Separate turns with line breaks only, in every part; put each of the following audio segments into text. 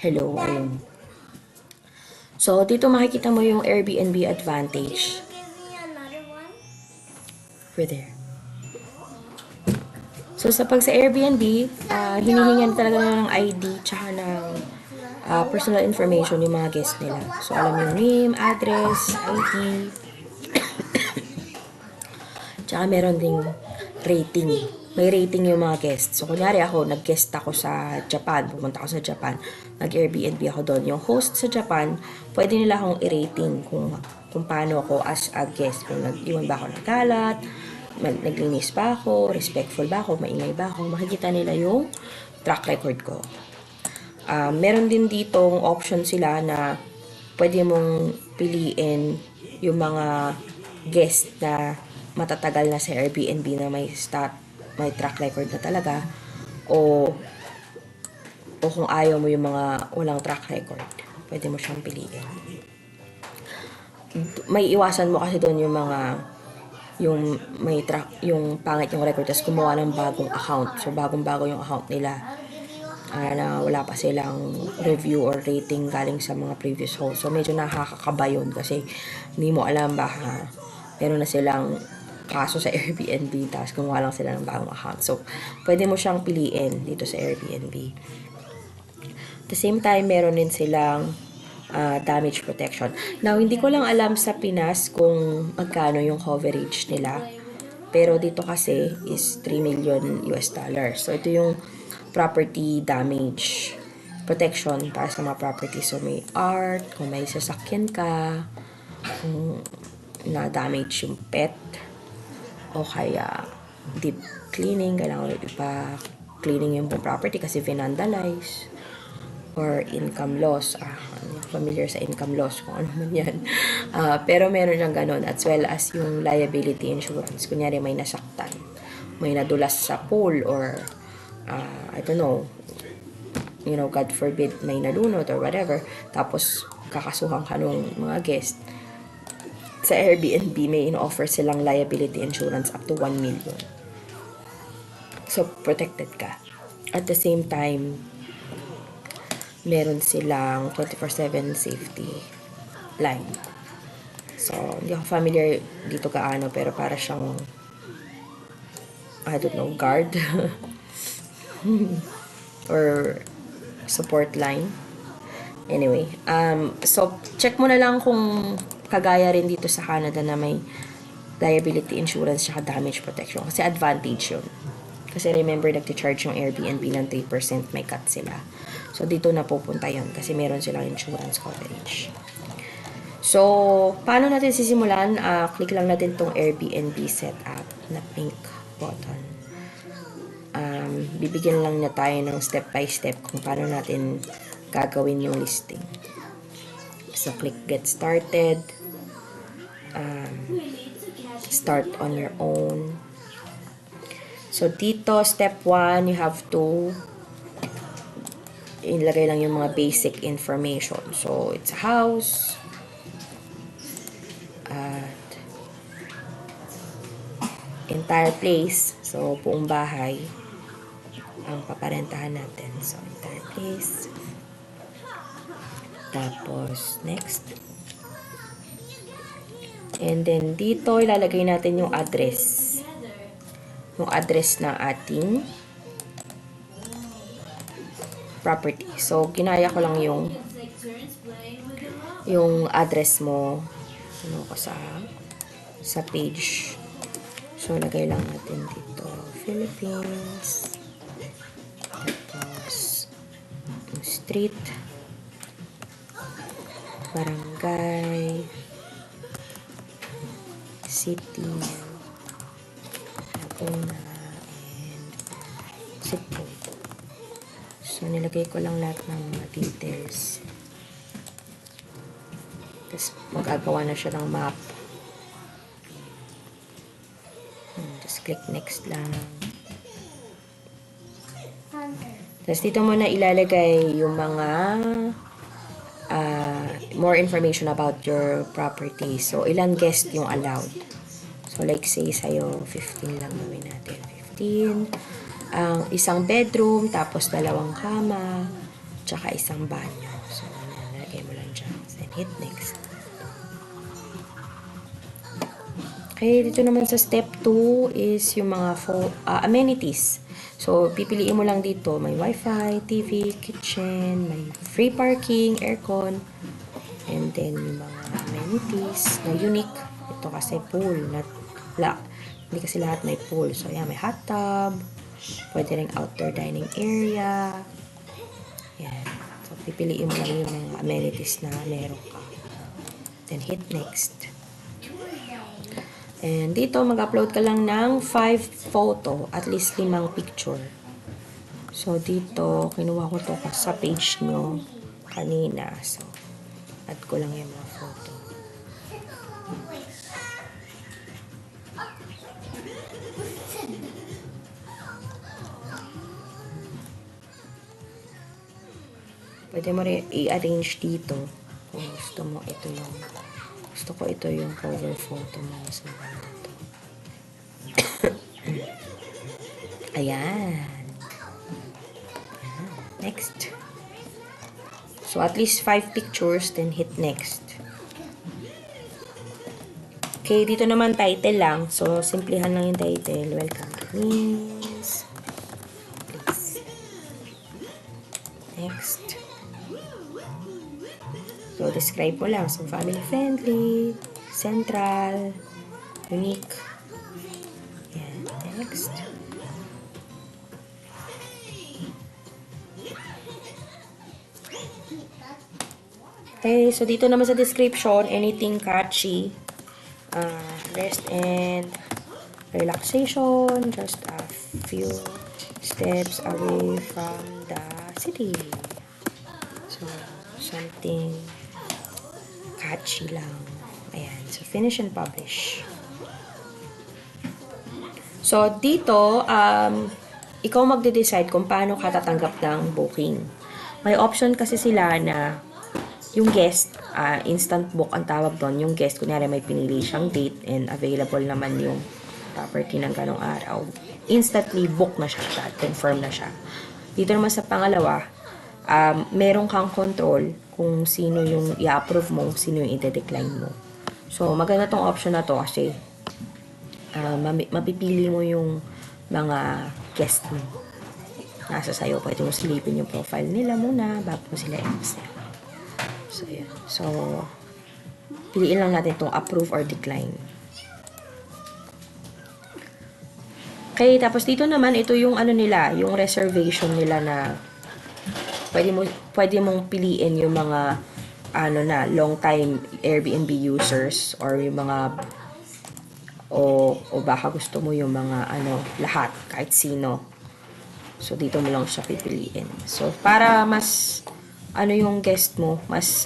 Hello, ayun. So, dito makikita mo yung Airbnb Advantage.
Can you give me another one?
Over there. So, pag sa Airbnb, hinihingan talaga nila ng ID tsaka ng personal information yung mga guest nila. So, alam yung name, address, ID, tsaka meron ding rating. May rating yung mga guests. So, kunyari ako, nag-guest ako sa Japan. Pumunta ako sa Japan. Nag-Airbnb ako doon. Yung host sa Japan, pwede nila akong i-rating kung paano ako as a guest. Kung nag-iwan ba ako ng kalat, naglinis ba ako, respectful ba ako, maingay ba ako. Makikita nila yung track record ko. Meron din ditong option sila na pwede mong piliin yung mga guest na matatagal na sa Airbnb na may track record na talaga o kung ayaw mo yung mga walang track record, pwede mo siyang piliin. May iwasan mo kasi doon yung mga yung pangit yung record tapos gumawa ng bagong account. So bagong-bago yung account nila. Na wala pa silang review or rating galing sa mga previous host. So medyo nakakakaba yun kasi hindi mo alam baka meron na silang kaso sa Airbnb tapos gumawa lang sila ng bagong account. So, pwede mo siyang piliin dito sa Airbnb. At the same time, meron din silang damage protection. Now, hindi ko lang alam sa Pinas kung magkano yung coverage nila. Pero dito kasi is 3 million US dollars. So, ito yung property damage protection para sa mga property. So, may art, kung may sasakyan ka, kung na-damage yung pet, o kaya deep cleaning, kailangan ipa-cleaning yung property kasi vinandalize, or income loss. Familiar sa income loss kung ano man yan. Pero meron siyang ganun, as well as yung liability insurance. Kunyari may nasaktan, may nadulas sa pool, or I don't know, God forbid may nalunod or whatever, tapos kakasuhan ka nung mga guest. Sa Airbnb, may in-offer silang liability insurance up to 1 million. So, protected ka. At the same time, meron silang 24/7 safety line. So, hindi ako familiar dito kaano, pero para siyang, I don't know, guard or support line. Anyway, so check mo na lang kung kagaya rin dito sa Canada na may liability insurance at damage protection. Kasi advantage yun. Kasi remember, nagti-charge yung Airbnb ng 3%, may cut sila. So, dito na pupunta yun kasi meron silang insurance coverage. So, paano natin sisimulan? Click lang natin tong Airbnb setup na pink button. Bibigyan lang na tayo ng step by step kung paano natin gagawin yung listing. So, click get started. Start on your own. So, dito, step 1, you have to ilagay lang yung mga basic information. So, it's a house. At entire place. So, buong bahay ang paparentahan natin. So, entire place. Tapos, next. And then, dito, ilalagay natin yung address. Yung address ng ating property. So, ginaya ko lang yung address mo ko sa page. So, lagay lang natin dito Philippines. Tapos, yung street, barangay, city, Laguna, and zip code. So, nilagay ko lang lahat ng mga details. Tapos, magagawa na siya ng map. Just click next lang. Tapos, dito mo na ilalagay yung mga more information about your property. So, ilang guest yung allowed. So, like say, sa'yo, 15 lang gawin natin. 15. Isang bedroom, tapos 2 kama, tsaka isang banyo. So, nalagay mo lang dyan. Then, hit next. Okay, dito naman sa step 2 is yung mga amenities. So, pipiliin mo lang dito. May wifi, TV, kitchen, may free parking, aircon, and then yung mga amenities na unique. Ito kasi pool, hindi kasi lahat may pool. So, yan, may hot tub, pwede rin outdoor dining area. Yan. So, pipiliin mo lang yung mga amenities na meron ka. Then, hit next. And dito, mag-upload ka lang ng 5 photo, at least 5 picture. So, dito, kinuha ko to sa page nyo kanina. So, add ko lang yung mga photo. Pwede mo rin i-arrange dito. Kung gusto mo, gusto ko ito yung cover photo mo. So, ayan. Next. So, at least 5 pictures, then hit next. Okay, dito naman title lang. So, simplihan lang yung title. Welcome to Miss. Please. Next. So, describe mo lang. So, family-friendly, central, unique. Yan. Next. Okay, so dito naman sa description, anything catchy. Rest and relaxation, just a few steps away from the city. So, something catchy lang. Ayan. So, finish and publish. So, dito, ikaw magde-decide kung paano ka tatanggap ng booking. May option kasi sila na yung guest, instant book ang tawag doon. Yung guest, kunyari may pinili siyang date and available naman yung property ng ganong araw. Instantly book na siya, confirm na siya. Dito naman sa pangalawa, meron kang control kung sino yung i-approve mo, sino yung i-decline mo. So, maganda tong option na to kasi mapipili mo yung mga guest mo. Nasa sayo, pwede mo silipin yung profile nila muna bago mo sila i-accept. So, yan. So, piliin lang natin itong approve or decline. Okay, tapos dito naman, ito yung ano nila, yung reservation nila na pwede mong piliin yung mga long time Airbnb users or yung mga o baka gusto mo yung mga lahat, kahit sino. So, dito mo lang siya pipiliin. So, para mas yung guest mo, mas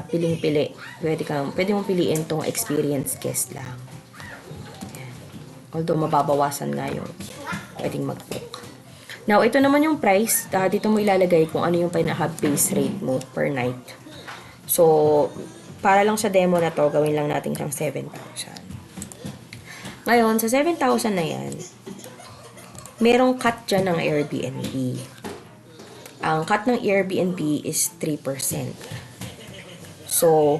piling-pili. Pwede mong piliin tong experienced guest lang. Ayan. Although, mababawasan nga yung pwedeng mag-book. Now, ito naman yung price. Dito mo ilalagay kung ano yung pinaka-base rate mo per night. So, para lang sa demo na to, gawin lang natin siyang 7,000. Ngayon, sa 7,000 na yan, merong cut dyan ng Airbnb. Ang cut ng Airbnb is 3%. So,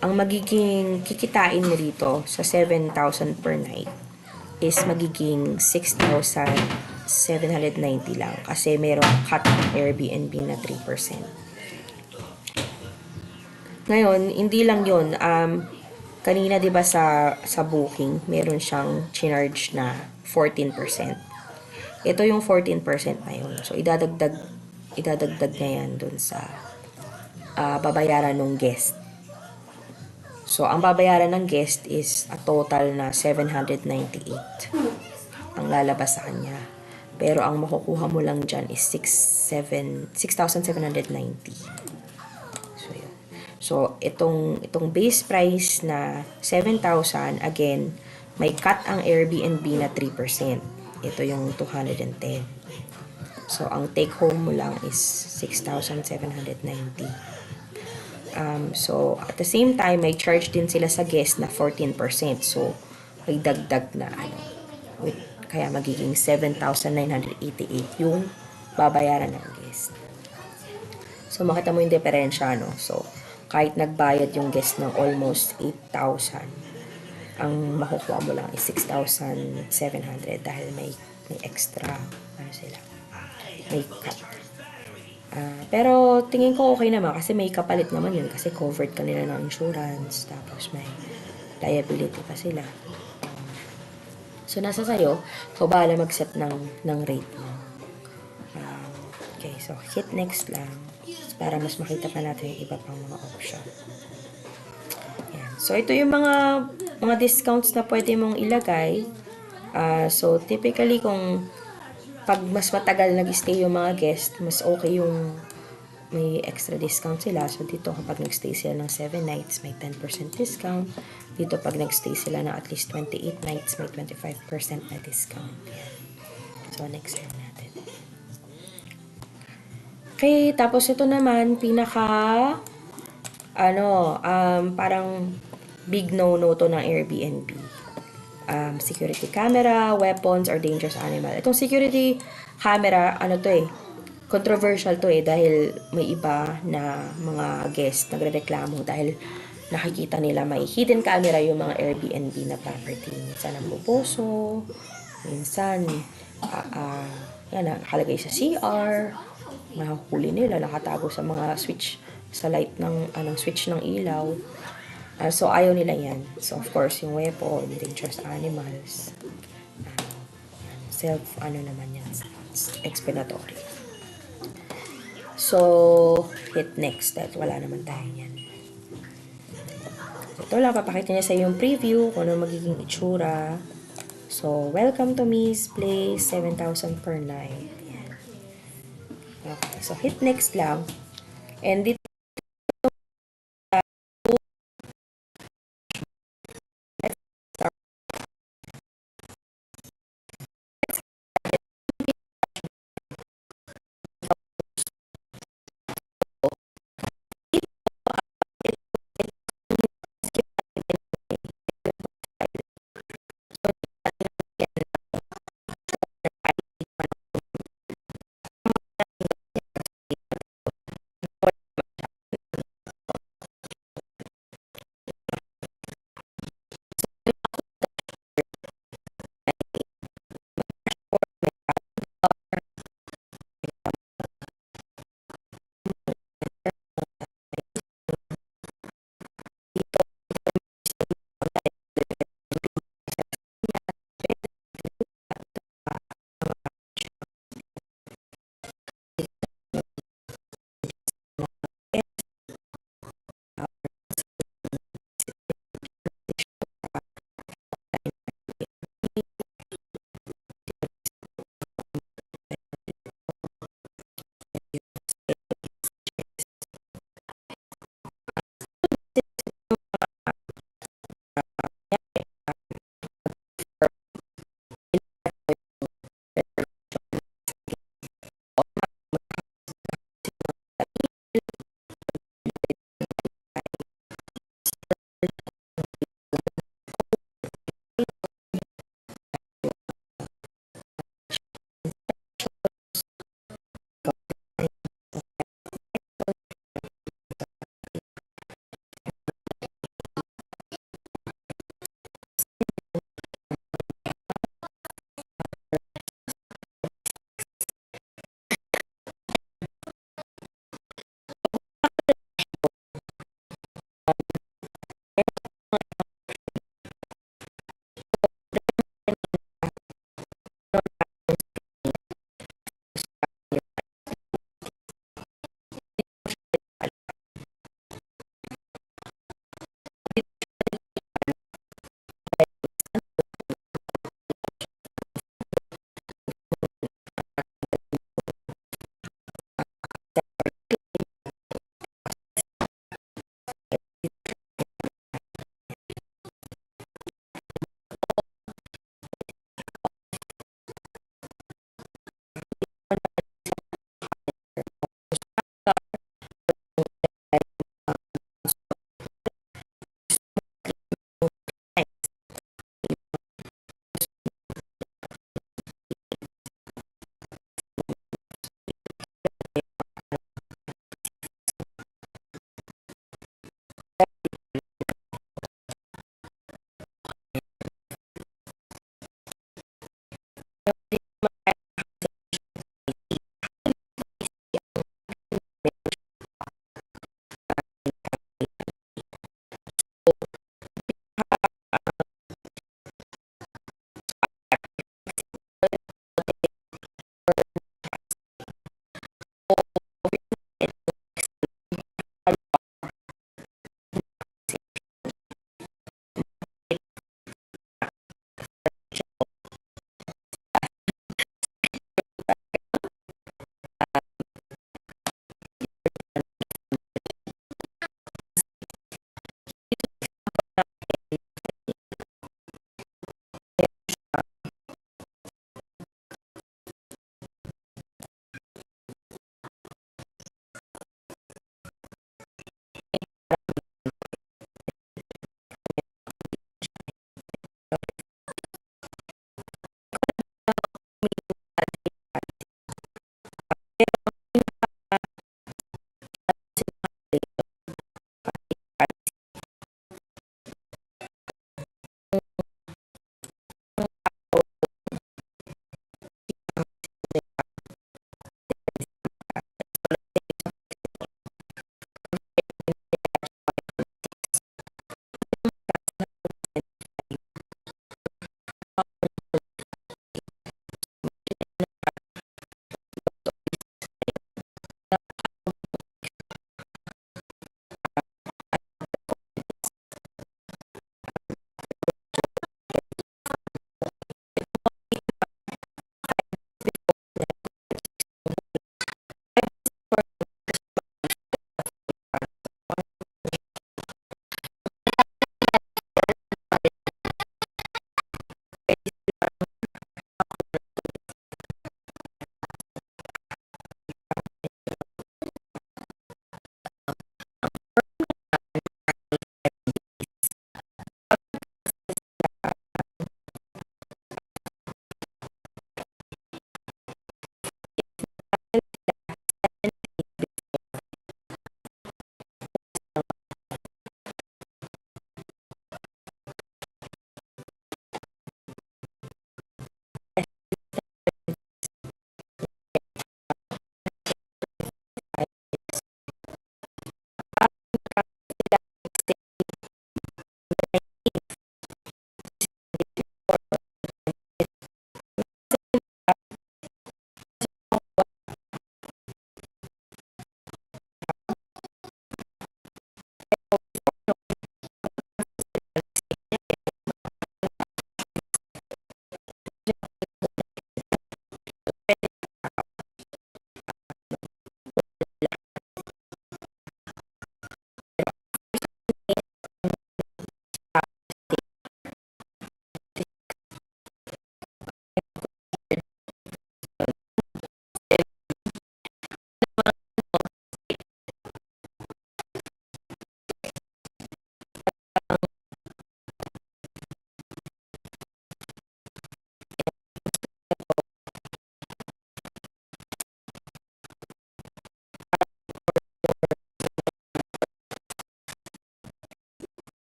ang magiging kikitain mo dito sa 7,000 per night is magiging 6,790 lang kasi merong cut ng Airbnb na 3%. Ngayon, hindi lang yun. Kanina 'di ba sa booking, meron siyang charge na 14%. Ito yung 14% na yun. So, idadagdag na yan dun sa babayaran ng guest. So, ang babayaran ng guest is a total na 798 ang lalabas sa kanya. Pero ang makukuha mo lang dyan is 6,790. So, yun. So, itong base price na 7,000, again, may cut ang Airbnb na 3%. Ito yung 210. So, ang take home mo lang is 6,790. So, at the same time, may charge din sila sa guest na 14%. So, may dagdag na kaya magiging 7,988 yung babayaran ng guest. So, makita mo yung diferensya, no? So, kahit nagbayad yung guest ng almost 8,000, ang makukuha mo lang is 6,700 dahil may extra, ano sila, may cut. Pero tingin ko okay naman kasi may kapalit naman yun kasi covered kanila ng insurance, tapos may liability pa sila. So, nasa sayo, so bahala mag-set ng rate mo. Okay, so hit next lang para mas makita pa natin yung iba pang mga option. Yan. So, ito yung mga discounts na pwede mong ilagay. So, typically, kung pag mas matagal nag-stay yung mga guest, mas okay yung may extra discount sila. So, dito kapag nag-stay sila ng 7 nights, may 10% discount. Dito pag nag-stay sila ng at least 28 nights, may 25% na discount. Yan. So, next lang natin. Okay, tapos ito naman, parang big no-no to ng Airbnb. Security camera, weapons, or dangerous animal. Itong security camera, controversial to dahil may iba na mga guest nagrereklamo dahil nakikita nila may hidden camera yung mga Airbnb na property. Minsan nambuboso, minsan nakalagay sa CR, mahuli nila, nakatago sa mga switch, sa light ng switch ng ilaw. So, ayaw nila yan. So, of course, yung weapon, dangerous animals, naman yan, explanatory. So, hit next. Dahil wala naman tayo yan. Ito lang, papakita niya sa yung preview, kung ano magiging itsura. So, welcome to Mi's Place, 7,000 per night. Yan. Okay, so hit next lang. And dito,